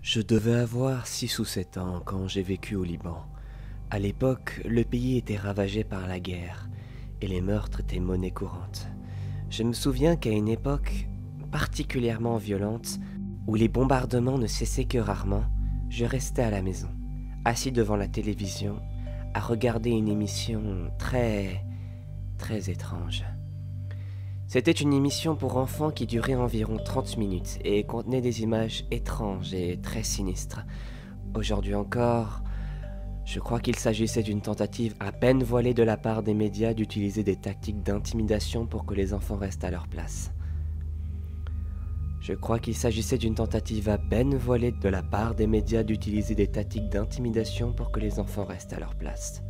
Je devais avoir 6 ou 7 ans quand j'ai vécu au Liban. À l'époque, le pays était ravagé par la guerre et les meurtres étaient monnaie courante. Je me souviens qu'à une époque particulièrement violente, où les bombardements ne cessaient que rarement, je restais à la maison, assis devant la télévision, à regarder une émission très étrange. C'était une émission pour enfants qui durait environ 30 minutes et contenait des images étranges et très sinistres. Aujourd'hui encore, je crois qu'il s'agissait d'une tentative à peine voilée de la part des médias d'utiliser des tactiques d'intimidation pour que les enfants restent à leur place. Je crois qu'il s'agissait d'une tentative à peine voilée de la part des médias d'utiliser des tactiques d'intimidation pour que les enfants restent à leur place.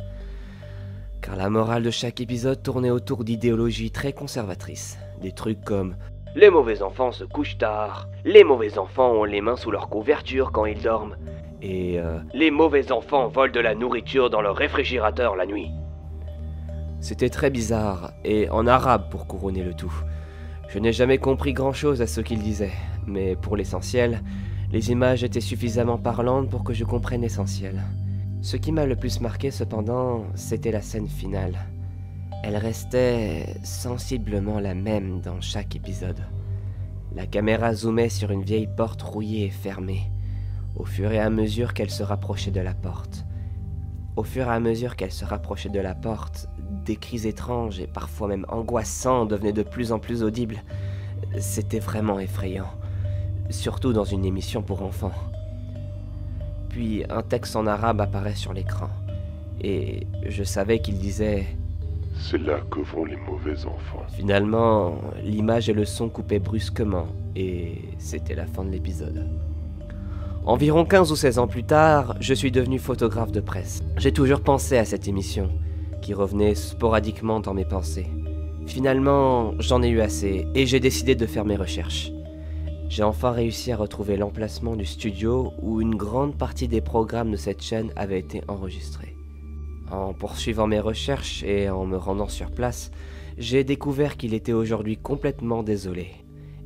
Car la morale de chaque épisode tournait autour d'idéologies très conservatrices. Des trucs comme « Les mauvais enfants se couchent tard »,« Les mauvais enfants ont les mains sous leur couverture quand ils dorment » et « Les mauvais enfants volent de la nourriture dans leur réfrigérateur la nuit ». C'était très bizarre, et en arabe pour couronner le tout. Je n'ai jamais compris grand-chose à ce qu'ils disaient, mais pour l'essentiel, les images étaient suffisamment parlantes pour que je comprenne l'essentiel. Ce qui m'a le plus marqué cependant, c'était la scène finale. Elle restait sensiblement la même dans chaque épisode. La caméra zoomait sur une vieille porte rouillée et fermée, au fur et à mesure qu'elle se rapprochait de la porte. Au fur et à mesure qu'elle se rapprochait de la porte, des cris étranges et parfois même angoissants devenaient de plus en plus audibles. C'était vraiment effrayant, surtout dans une émission pour enfants. Puis un texte en arabe apparaît sur l'écran, et je savais qu'il disait « C'est là que vont les mauvais enfants ». Finalement, l'image et le son coupaient brusquement, et c'était la fin de l'épisode. Environ 15 ou 16 ans plus tard, je suis devenu photographe de presse. J'ai toujours pensé à cette émission, qui revenait sporadiquement dans mes pensées. Finalement, j'en ai eu assez, et j'ai décidé de faire mes recherches. J'ai enfin réussi à retrouver l'emplacement du studio où une grande partie des programmes de cette chaîne avaient été enregistrés. En poursuivant mes recherches et en me rendant sur place, j'ai découvert qu'il était aujourd'hui complètement désolé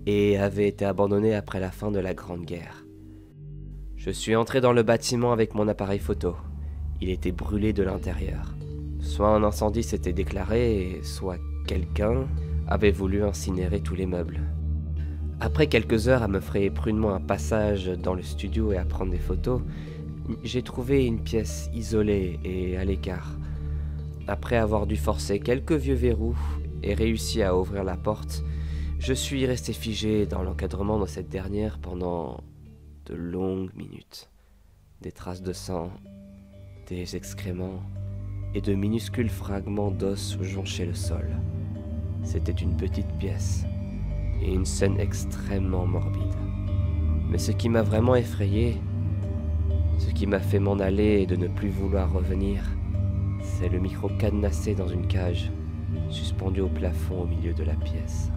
et avait été abandonné après la fin de la Grande Guerre. Je suis entré dans le bâtiment avec mon appareil photo. Il était brûlé de l'intérieur. Soit un incendie s'était déclaré, soit quelqu'un avait voulu incinérer tous les meubles. Après quelques heures à me frayer prudemment un passage dans le studio et à prendre des photos, j'ai trouvé une pièce isolée et à l'écart. Après avoir dû forcer quelques vieux verrous et réussi à ouvrir la porte, je suis resté figé dans l'encadrement de cette dernière pendant de longues minutes. Des traces de sang, des excréments et de minuscules fragments d'os jonchaient le sol. C'était une petite pièce et une scène extrêmement morbide. Mais ce qui m'a vraiment effrayé, ce qui m'a fait m'en aller et de ne plus vouloir revenir, c'est le micro cadenassé dans une cage, suspendu au plafond au milieu de la pièce.